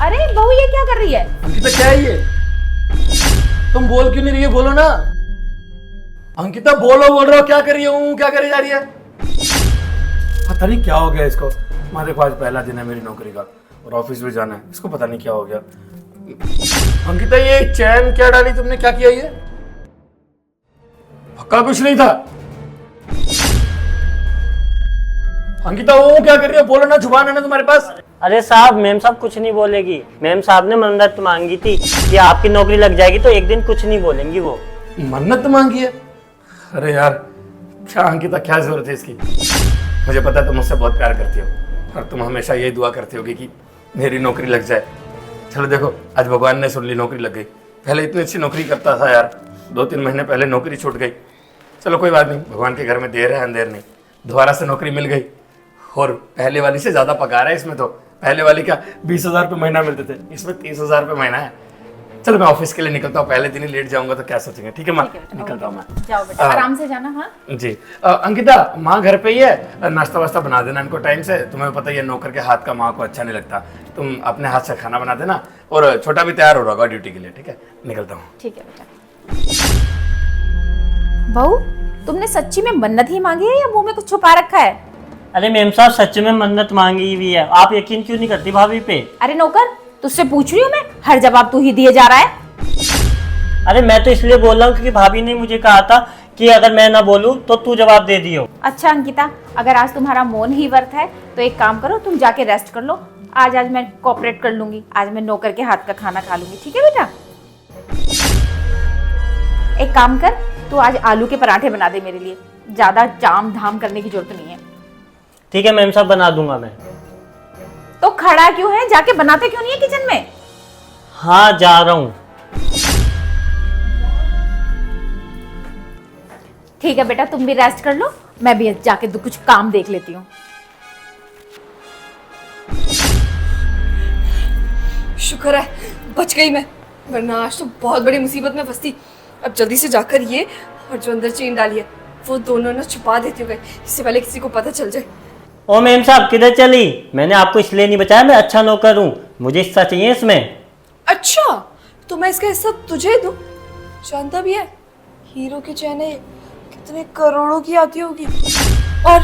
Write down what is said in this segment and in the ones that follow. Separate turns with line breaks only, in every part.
अरे बहू ये क्या कर रही है?
अंकिता क्या है ये? तुम बोल क्यों नहीं रही है? बोलो ना अंकिता, बोलो। बोल रहा हो क्या कर रही हूँ, क्या करी जा रही है? पता नहीं क्या हो गया इसको। हमारे पास पहला दिन है मेरी नौकरी का और ऑफिस में जाना है, इसको पता नहीं क्या हो गया। अंकिता ये चैन क्या डाली तुमने, क्या किया ये? पक्का कुछ नहीं था। अंकिता वो क्या कर रही है? बोलो ना, जुबान है ना तुम्हारे पास?
अरे साहब, मैम साहब कुछ नहीं बोलेगी। मैम साहब ने मन्नत मांगी थी कि आपकी नौकरी लग जाएगी तो एक दिन कुछ नहीं बोलेंगी वो।
मन्नत मांगी है? अरे यार क्या अंकिता, क्या जरूरत है इसकी? मुझे पता है तुम मुझसे बहुत प्यार करती हो और तुम हमेशा यही दुआ करती होगी कि मेरी नौकरी लग जाए। चलो देखो, आज भगवान ने सुन ली, नौकरी लग गई। पहले इतनी अच्छी नौकरी करता था यार, 2-3 महीने पहले नौकरी छूट गई। चलो कोई बात नहीं, भगवान के घर में देर है अंधेर नहीं। दोबारा से नौकरी मिल गई और पहले वाली से ज़्यादा पगार है इसमें। तो पहले वाली का 20,000 रुपये महीना मिलते थे, इसमें 30,000 रुपये महीना है। चलो मैं ऑफिस के लिए निकलता हूँ, पहले दिन ही लेट जाऊंगा तो क्या सोचेंगे। ठीक है माँ, निकलता हूँ मैं।
जाओ बेटा, आराम से जाना। हाँ
जी अंकिता, माँ घर पे ही है, नाश्ता वास्ता बना देना इनको टाइम से। तुम्हें पता ही है नौकर के हाथ का माँ को अच्छा नहीं लगता, तुम अपने हाथ से खाना बना देना। और छोटा भी तैयार हो रहा होगा ड्यूटी के लिए। ठीक है, निकलता हूँ।
ठीक है बेटा। बहू तुमने सच्ची में मन्नत ही मांगी है या मुंह में कुछ छुपा रखा है?
अरे मैम साहब सच में मन्नत मांगी हुई है, आप यकीन क्यों नहीं करती भाभी पे?
अरे नौकर, तुझसे पूछ रही हूँ मैं, हर जवाब तू ही दिए जा रहा है।
अरे मैं तो इसलिए बोल रहा हूँ क्योंकि भाभी ने मुझे कहा था कि अगर मैं ना बोलूँ तो तू जवाब दे दियो।
अच्छा अंकिता, अगर आज तुम्हारा मौन ही व्रत है तो एक काम करो, तुम जाके रेस्ट कर लो। आज मैं कोऑपरेट कर लूंगी, आज मैं नौकर के हाथ का खाना खा लूंगी। ठीक है बेटा? एक काम कर, तू आज आलू के पराठे बना दे मेरे लिए, ज्यादा जाम धाम करने की जरूरत नहीं है।
ठीक है मैम साहब, बना दूंगा मैं।
तो खड़ा क्यों है, जाके बनाते क्यों नहीं है किचन में?
हाँ जा रहा हूँ।
ठीक है बेटा, तुम भी रेस्ट कर लो, मैं भी जाके कुछ काम देख लेती हूँ।
शुक्र है बच गई मैं, वरना आज तो बहुत बड़ी मुसीबत में फंसती। अब जल्दी से जाकर ये और जो अंदर चेन डाली है वो दोनों ना छुपा देती हूँ, इससे पहले किसी को पता चल जाए।
ओ मैम साहब किधर चली? मैंने आपको इसलिए नहीं बताया, मैं अच्छा नौकर हूँ, मुझे हिस्सा चाहिए इसमें।
अच्छा तो मैं इसका हिस्सा तुझे दूं? जानता भी है हीरो की चैन है कितने करोड़ों की आती होगी, और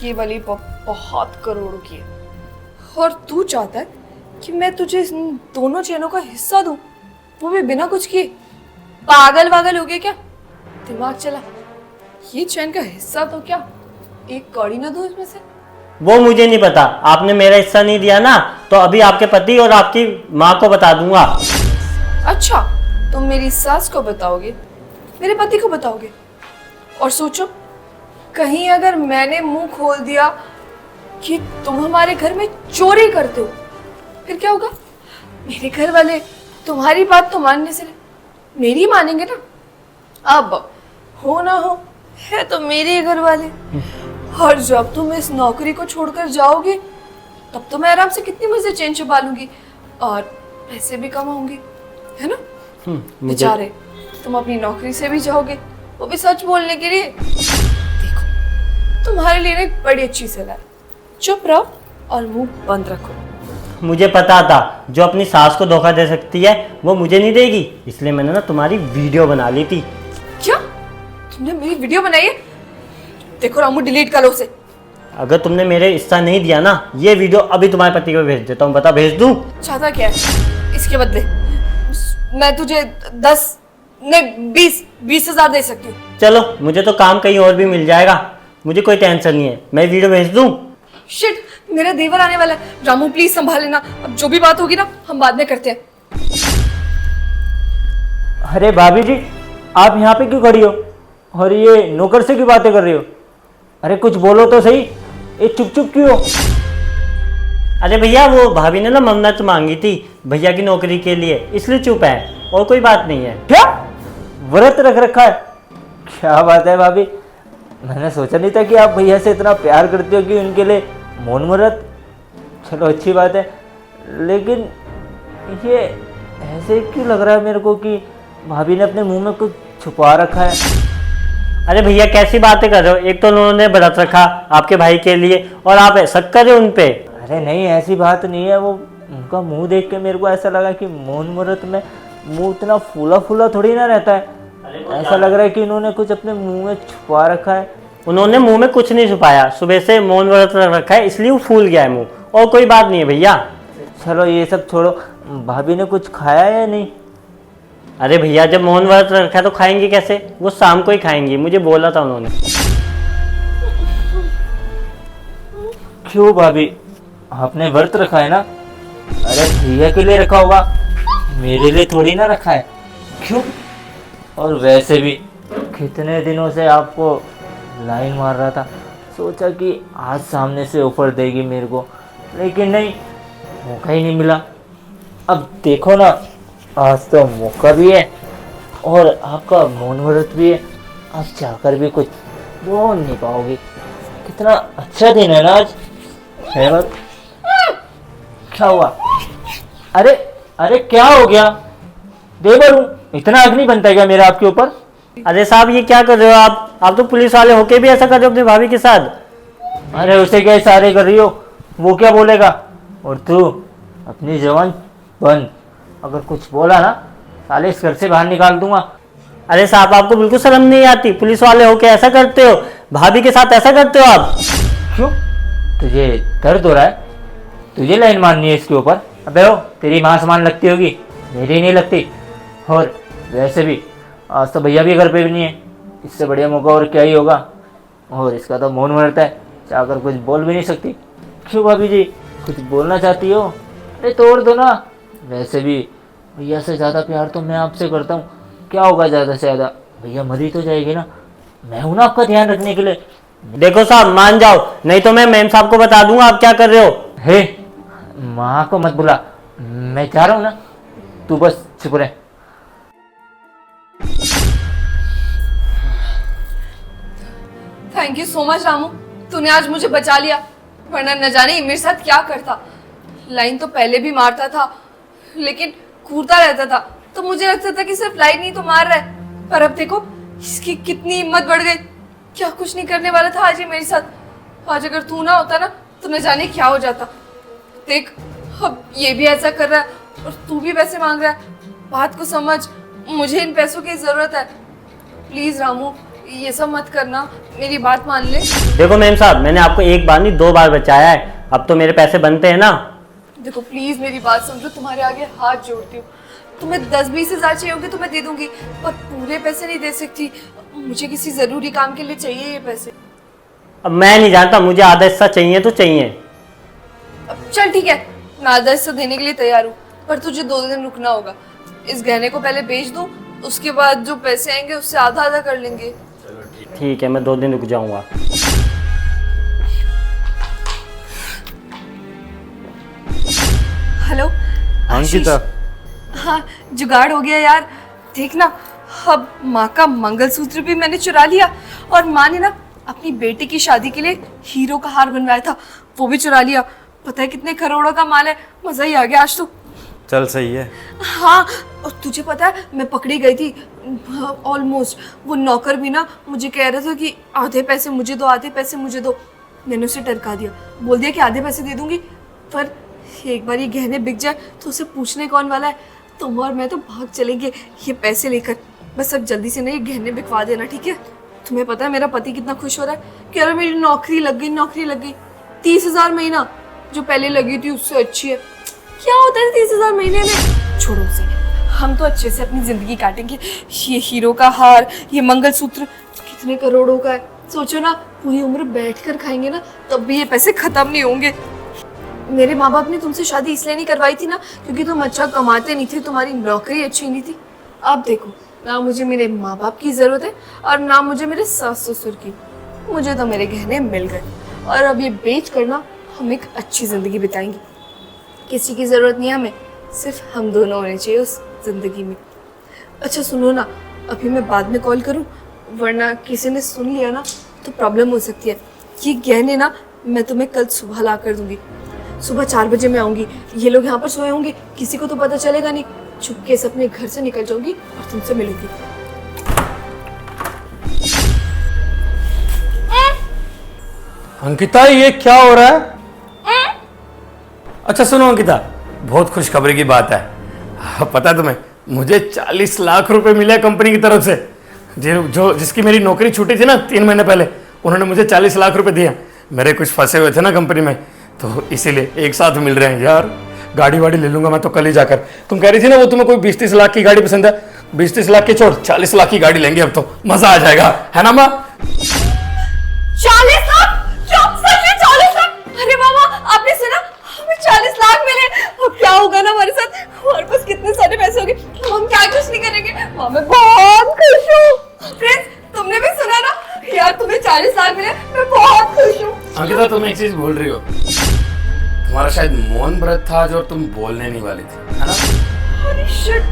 ये वाली बहुत करोड़ों की है। और तू चाहता है कि मैं तुझे इन दोनों चैनों का हिस्सा दूं, वो भी बिना कुछ किए? पागल वागल हो गया क्या? दिमाग चला। ये चैन का हिस्सा तो क्या एक कौड़ी ना दो इसमें से?
वो मुझे नहीं पता, आपने मेरा हिस्सा नहीं दिया ना, तो अभी आपके पति और आपकी माँ को बता दूंगा।
अच्छा तुम मेरी सास को बताओगे, मेरे पति को बताओगे? और सोचो कहीं अगर मैंने मुंह खोल दिया कि तुम हमारे घर में चोरी करते हो, फिर क्या होगा? मेरे घर वाले तुम्हारी बात तो मानने से मेरी मानेंगे ना। अब हो ना हो है तो मेरे घर वाले, और जब तुम इस नौकरी को छोड़कर जाओगे तब तो मैं आराम से कितनी मजे चैन छुपा लूंगी और पैसे भी कमाऊंगी, है ना? बेचारे तुम अपनी नौकरी से भी जाओगे, वो भी सच बोलने के लिए। देखो तुम्हारे लिए एक बड़ी अच्छी सलाह है, चुप रहो और मुंह बंद रखो।
मुझे पता था जो अपनी सास को धोखा दे सकती है वो मुझे नहीं देगी, इसलिए मैंने ना तुम्हारी वीडियो बना ली थी।
क्या तुमने मेरी वीडियो बनाई है? देखो रामू डिलीट करो उसे।
अगर तुमने मेरे हिस्सा नहीं दिया ना, ये वीडियो अभी तुम्हारे पति को भेज देता हूँ, बता भेज दूँ?
चाहता क्या है इसके बदले? मैं तुझे 10 नहीं 20,000 दे सकती हूँ।
चलो मुझे तो काम कहीं और भी मिल जाएगा, मुझे कोई टेंशन नहीं है, मैं वीडियो भेज दूँ?
शिट मेरा देवर आने वाला है, रामू प्लीज संभाल लेना, अब जो भी बात होगी ना हम बाद में करते हैं।
अरे भाभी जी आप यहाँ पे क्यों खड़ी हो और ये नौकर से क्यों बातें कर रही हो? अरे कुछ बोलो तो सही, ये चुप चुप क्यों हो?
अरे भैया वो भाभी ने ना मन्नत मांगी थी भैया की नौकरी के लिए, इसलिए चुप है, और कोई बात नहीं है।
क्या व्रत रख रखा है? क्या बात है भाभी, मैंने सोचा नहीं था कि आप भैया से इतना प्यार करते हो कि उनके लिए मौन व्रत। चलो अच्छी बात है, लेकिन ये ऐसे क्यों लग रहा है मेरे को कि भाभी ने अपने मुंह में कुछ छुपा रखा है।
अरे भैया कैसी बातें कर रहे हो, एक तो उन्होंने व्रत रखा आपके भाई के लिए और आप शक कर रहे हो उन पे।
अरे नहीं, ऐसी बात नहीं है। वो उनका मुंह देख के मेरे को ऐसा लगा कि मौन मुहूर्त में मुंह इतना फूला फूला थोड़ी ना रहता है। ऐसा लग रहा है कि उन्होंने कुछ अपने मुंह में छुपा रखा है।
उन्होंने मुंह में कुछ नहीं छुपाया, सुबह से मौन व्रत रख रखा है इसलिए वो फूल गया है मुंह, और कोई बात नहीं है भैया।
चलो ये सब छोड़ो, भाभी ने कुछ खाया या नहीं?
अरे भैया जब मौन व्रत रखा है तो खाएंगे कैसे, वो शाम को ही खाएंगी, मुझे बोला था उन्होंने।
क्यों भाभी, आपने व्रत रखा है ना? अरे भैया के लिए रखा होगा, मेरे लिए थोड़ी ना रखा है। क्यों? और वैसे भी कितने दिनों से आपको लाइन मार रहा था, सोचा कि आज सामने से ऑफर देगी मेरे को, लेकिन नहीं, मौका ही नहीं मिला। अब देखो ना, आज तो मौका भी है और आपका मौन व्रत भी है, आप चाहकर भी कुछ बोल नहीं पाओगे। कितना अच्छा दिन है ना आज, है बात? क्या हुआ? अरे अरे क्या हो गया? देवर हूँ, इतना हक नहीं बनता है क्या मेरा आपके ऊपर?
अरे साहब ये क्या कर रहे हो आप तो पुलिस वाले होके भी ऐसा कर रहे हो अपनी भाभी के साथ।
अरे उसे क्या इशारे कर रही हो, वो क्या बोलेगा? और तू अपनी जबान बंद, अगर कुछ बोला ना साले इस घर से बाहर निकाल दूंगा।
अरे साहब आपको बिल्कुल शर्म नहीं आती, पुलिस वाले होके ऐसा करते हो, भाभी के साथ ऐसा करते हो आप?
क्यों? तुझे दर्द हो रहा है? तुझे लाइन मारनी है इसके ऊपर? अबे हो, तेरी माँ समान लगती होगी, मेरी नहीं लगती। और वैसे भी आज तो भैया भी घर पे भी नहीं है, इससे बढ़िया मौका और क्या ही होगा। और इसका तो मौन व्रत है, चाहकर कुछ बोल भी नहीं सकती। क्यों भाभी जी, कुछ बोलना चाहती हो? अरे तोड़ दो ना। वैसे भी भैया से ज़्यादा प्यार तो मैं आपसे करता हूँ, क्या होगा ज़्यादा से ज़्यादा? भैया मरी तो जाएगी ना, मैं हूं ना आपका ध्यान रखने के लिए।
देखो साहब मान जाओ, नहीं तो मैं मैम साहब को बता दूंगा आप क्या कर रहे हो।
हे, माँ को मत बुला, मैं जा रहा हूँ ना, तू बस चुप रह।
Thank you so much Ramu, तूने आज मुझे बचा लिया, वरना न जाने ये मेरे साथ क्या करता। लाइन तो पहले भी मारता था, लेकिन कूदता रहता था, तो मुझे लगता था कि सिर्फ लाइन ही तो मार रहा है, पर अब देखो इसकी कितनी हिम्मत बढ़ गई। क्या कुछ नहीं करने वाला था आज ये मेरे साथ। आज अगर तू ना होता ना तो न जाने क्या हो जाता। देख अब ये भी ऐसा कर रहा है और तू भी पैसे मांग रहा है, बात को समझ, मुझे इन पैसों की जरूरत है। प्लीज रामू ये सब मत करना, मेरी बात मान ले।
देखो मैम साहब मैंने आपको एक बार नहीं 2 बार बचाया है, अब तो मेरे पैसे बनते हैं ना।
देखो प्लीज मेरी बात समझो, तुम्हारे आगे हाथ जोड़ती हूँ। तुम्हें 10-20 हज़ार चाहिए होंगे तो मैं दे दूंगी, पर पूरे पैसे नहीं दे सकती, मुझे किसी जरूरी काम के लिए चाहिए ये पैसे।
अब मैं नहीं जानता, मुझे आधा हिस्सा चाहिए तो चाहिए।
अब चल ठीक है, मैं आधा हिस्सा देने के लिए तैयार हूँ, पर तुझे 2 दिन रुकना होगा। इस गहने को पहले बेच दूँ, उसके बाद जो पैसे आएंगे उससे आधा आधा कर लेंगे।
ठीक है, मैं 2 दिन रुक जाऊंगा।
हेलो
अंकिता,
हाँ जुगाड़ हो गया यार। देखना अब माँ का मंगलसूत्र भी मैंने चुरा लिया, और माँ ने ना अपनी बेटी की शादी के लिए हीरो का हार बनवाया था, वो भी चुरा लिया। पता है कितने करोड़ों का माल है, मजा ही आ गया आज तो।
चल सही है।
हाँ और तुझे पता है मैं पकड़ी गई थी ऑलमोस्ट। वो नौकर भी ना मुझे कह रहा था कि आधे पैसे मुझे दो, आधे पैसे मुझे दो। मैंने उसे टरका दिया, बोल दिया कि आधे पैसे दे दूंगी, पर एक बार ये गहने बिक जाए तो उसे पूछने कौन वाला है। तुम और मैं तो भाग चलेंगे ये पैसे लेकर। बस अब जल्दी से ना ये गहने बिकवा देना, ठीक है? तुम्हें पता है मेरा पति कितना खुश हो रहा है कि अरे मेरी नौकरी लग गई, नौकरी लग गई। 30,000 महीना जो पहले लगी थी उससे अच्छी है। क्या होता है 30,000 महीने में? छोड़ो उसे, हम तो अच्छे से अपनी जिंदगी काटेंगे। ये हीरो का हार, ये मंगलसूत्र कितने करोड़ों का है, सोचो ना, पूरी उम्र बैठकर खाएंगे ना तब भी ये पैसे खत्म नहीं होंगे। मेरे माँ बाप ने तुमसे शादी इसलिए नहीं करवाई थी ना क्योंकि तुम अच्छा कमाते नहीं थे, तुम्हारी नौकरी अच्छी नहीं थी। अब देखो ना मुझे मेरे माँ बाप की जरूरत है और ना मुझे मेरे सास ससुर की। मुझे तो मेरे गहने मिल गए और अब ये बेच कर ना हम एक अच्छी जिंदगी बिताएंगे। किसी की जरूरत नहीं है हमें, सिर्फ हम दोनों होने चाहिए उस जिंदगी में। अच्छा सुनो ना, अभी मैं बाद में कॉल करूं, वरना किसी ने सुन लिया ना तो प्रॉब्लम हो सकती है। ये गहने ना मैं तुम्हें कल सुबह ला कर दूंगी। सुबह 4 बजे मैं आऊंगी, ये लोग यहाँ पर सोए होंगे, किसी को तो पता चलेगा नहीं। चुपके से अपने घर से निकल जाऊंगी और तुमसे मिलूंगी।
अंकिता ये क्या हो रहा है? अच्छा सुनो अंकिता, बहुत खुशखबरी की बात है। पता है तुम्हें, मुझे 40 लाख रुपए मिले कंपनी की तरफ से। जिसकी मेरी नौकरी छूटी थी ना 3 महीने पहले, उन्होंने मुझे 40 लाख रुपए दिए। मेरे कुछ फंसे हुए थे ना कंपनी में, तो इसीलिए एक साथ मिल रहे हैं यार। गाड़ी वाड़ी ले लूंगा मैं तो कल ही जाकर। तुम कह रही थी ना वो तुम्हें कोई 20-30 लाख की गाड़ी पसंद है, 20-30 लाख की छोड़, 40 लाख की गाड़ी लेंगे अब तो, मजा आ जाएगा, है ना माँ?
40 लाख? क्या सच में 40 लाख? अरे मामा, आपने सुना, हमें 40 लाख मिले। अब क्या होगा ना हमारे साथ, हमारे पास कितने सारे पैसे होंगे, हम क्या कुछ नहीं करेंगे। माँ मैं बहुत खुश हूँ। फ्रेंड्स, तुमने भी सुना ना यार, तुम्हें 40 लाख मिले, मैं बहुत खुश हूँ।
अंकिता तुम एक चीज भूल रही हो, तुम्हारा शायद मौन व्रत था जो तुम बोलने नहीं वाली थी, है ना?
अरे शिट,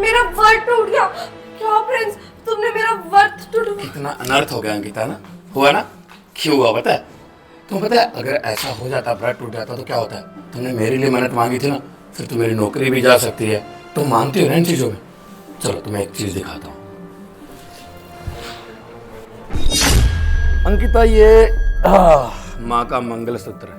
मेरा वर्ड टूट गया। क्या फ्रेंड्स, तुमने मेरा वर्ड टूट।
कितना अनर्थ हो गया अंकिता ना, हुआ ना? क्यों हुआ पता है? तुम्हें पता है अगर ऐसा हो जाता, व्रत टूट जाता तो क्या होता है? तुमने मेरे लिए मन्नत मांगी थी ना, फिर तो मेरी नौकरी भी जा सकती है। तुम मानती हो ना इन चीजों में? चलो तुम्हें एक चीज दिखाता हूँ। अंकिता ये माँ का मंगलसूत्र है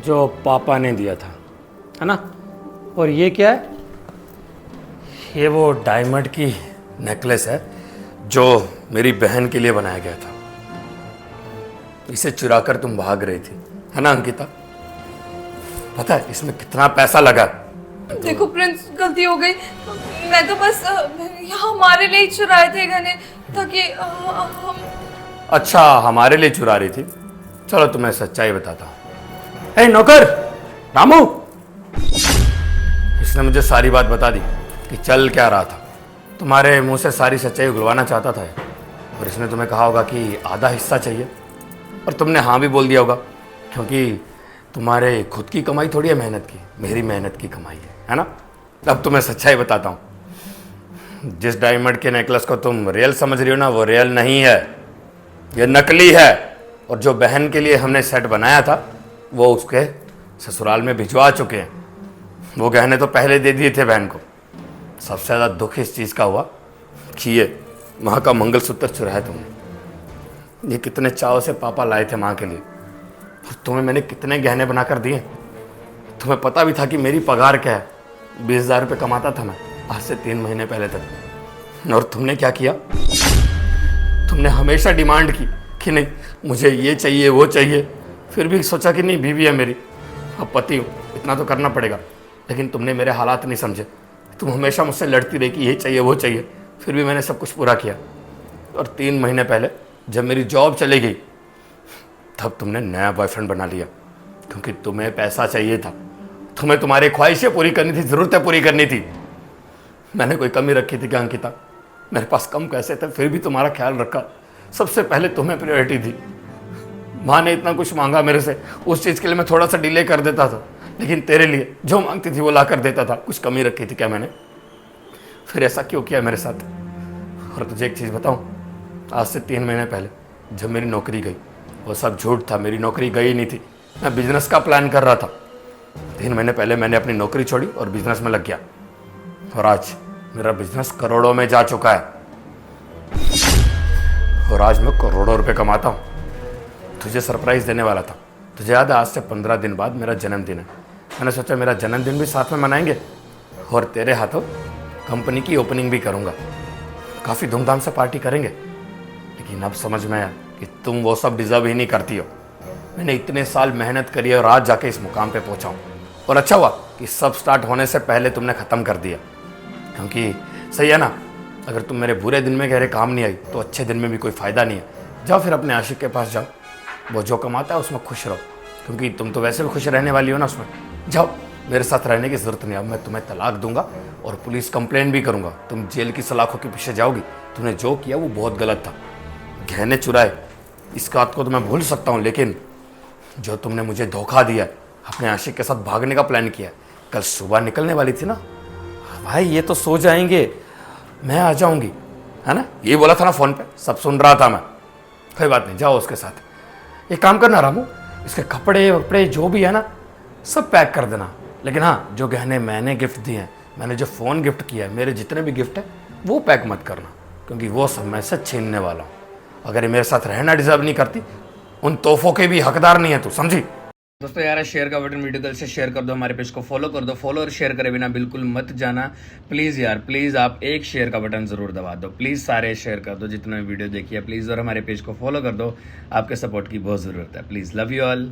जो पापा ने दिया था, है ना? और ये क्या है? ये वो डायमंड की नेकलेस है जो मेरी बहन के लिए बनाया गया था। इसे चुराकर तुम भाग रही थी, है ना अंकिता? पता है इसमें कितना पैसा लगा?
देखो प्रिंस, गलती हो गई। मैं तो बस हमारे लिए ही चुराए थे गहने, ताकि हम।
अच्छा, हमारे लिए चुरा रही थी? चलो तुम्हें सच्चाई बताता हूँ। हे नौकर रामू, इसने मुझे सारी बात बता दी कि चल क्या रहा था। तुम्हारे मुंह से सारी सच्चाई उगलवाना चाहता था और इसने तुम्हें कहा होगा कि आधा हिस्सा चाहिए, और तुमने हाँ भी बोल दिया होगा, क्योंकि तुम्हारे खुद की कमाई थोड़ी है मेहनत की, मेरी मेहनत की कमाई है ना? अब तुम्हें सच्चाई बताता हूँ। जिस डायमंड के नेकलेस को तुम रियल समझ रही हो ना, वो रियल नहीं है, ये नकली है। और जो बहन के लिए हमने सेट बनाया था वो उसके ससुराल में भिजवा चुके हैं। वो गहने तो पहले दे दिए थे बहन को। सबसे ज़्यादा दुख इस चीज़ का हुआ कि ये माँ का मंगलसूत्र चुराया तुमने। ये कितने चाव से पापा लाए थे माँ के लिए, और तुम्हें मैंने कितने गहने बनाकर दिए। तुम्हें पता भी था कि मेरी पगार क्या है, 20,000 रुपये कमाता था मैं आज से 3 महीने पहले तक। और तुमने क्या किया? तुमने हमेशा डिमांड की कि नहीं मुझे ये चाहिए वो चाहिए, फिर भी सोचा कि नहीं बीवी है मेरी, अब पति हूँ, इतना तो करना पड़ेगा। लेकिन तुमने मेरे हालात नहीं समझे, तुम हमेशा मुझसे लड़ती रही कि ये चाहिए वो चाहिए, फिर भी मैंने सब कुछ पूरा किया। और 3 महीने पहले जब मेरी जॉब चली गई, तब तुमने नया बॉयफ्रेंड बना लिया, क्योंकि तुम्हें पैसा चाहिए था, तुम्हें तुम्हारी ख्वाहिशें पूरी करनी थी, ज़रूरतें पूरी करनी थी। मैंने कोई कमी रखी थी क्या अंकिता? मेरे पास कम पैसे थे, फिर भी तुम्हारा ख्याल रखा। सबसे पहले तुम्हें प्रायोरिटी थी। माँ ने इतना कुछ मांगा मेरे से, उस चीज़ के लिए मैं थोड़ा सा डिले कर देता था, लेकिन तेरे लिए जो मांगती थी वो ला कर देता था। कुछ कमी रखी थी क्या मैंने? फिर ऐसा क्यों किया मेरे साथ? और तुझे एक चीज़ बताऊं, आज से 3 महीने पहले जब मेरी नौकरी गई, वो सब झूठ था, मेरी नौकरी गई नहीं थी। मैं बिजनेस का प्लान कर रहा था। 3 महीने पहले मैंने अपनी नौकरी छोड़ी और बिजनेस में लग गया, और आज मेरा बिजनेस करोड़ों में जा चुका है, और आज मैं करोड़ों रुपए कमाता हूँ। तुझे सरप्राइज देने वाला था। तुझे याद है आज से 15 दिन बाद मेरा जन्मदिन है। मैंने सोचा मेरा जन्मदिन भी साथ में मनाएंगे, और तेरे हाथों कंपनी की ओपनिंग भी करूँगा। काफ़ी धूमधाम से पार्टी करेंगे। लेकिन अब समझ में आया कि तुम वो सब डिज़र्व ही नहीं करती हो। मैंने इतने साल मेहनत करी है और आज जाके इस मुकाम पे पहुंचा हूं। और अच्छा हुआ कि सब स्टार्ट होने से पहले तुमने ख़त्म कर दिया, क्योंकि सही है ना, अगर तुम मेरे बुरे दिन में गहरे काम नहीं आई तो अच्छे दिन में भी कोई फ़ायदा नहीं है। जाओ फिर अपने आशिक के पास जाओ, वो जो कमाता है उसमें खुश रहो, क्योंकि तुम तो वैसे भी खुश रहने वाली हो ना उसमें। जाओ, मेरे साथ रहने की ज़रूरत नहीं। अब मैं तुम्हें तलाक दूंगा और पुलिस कंप्लेन भी करूंगा। तुम जेल की सलाखों के पीछे जाओगी। तुमने जो किया वो बहुत गलत था। गहने चुराए, इस बात को तो मैं भूल सकता हूँ, लेकिन जो तुमने मुझे धोखा दिया, अपने आशिक के साथ भागने का प्लान किया, कल सुबह निकलने वाली थी ना भाई, ये तो सो जाएंगे, मैं आ जाऊंगी, है ना? ये बोला था ना फ़ोन पे, सब सुन रहा था मैं। कोई बात नहीं, जाओ उसके साथ। एक काम करना रामू, इसके कपड़े वपड़े जो भी है ना सब पैक कर देना। लेकिन हाँ, जो गहने मैंने गिफ्ट दिए हैं, मैंने जो फ़ोन गिफ्ट किया है, मेरे जितने भी गिफ्ट है वो पैक मत करना, क्योंकि वो सब मैं से छीनने वाला हूँ। अगर ये मेरे साथ रहना डिज़र्व नहीं करती, उन तोहफों के भी हकदार नहीं है तू, समझी? दोस्तों यार शेयर का बटन वीडियो कल से शेयर कर दो, हमारे पेज को फॉलो कर दो। फॉलो और शेयर करे बिना बिल्कुल मत जाना प्लीज़ यार, प्लीज़ आप एक शेयर का बटन ज़रूर दबा दो प्लीज़, सारे शेयर कर दो जितने वीडियो देखिए प्लीज़, और हमारे पेज को फॉलो कर दो। आपके सपोर्ट की बहुत ज़रूरत है प्लीज़। Love you all.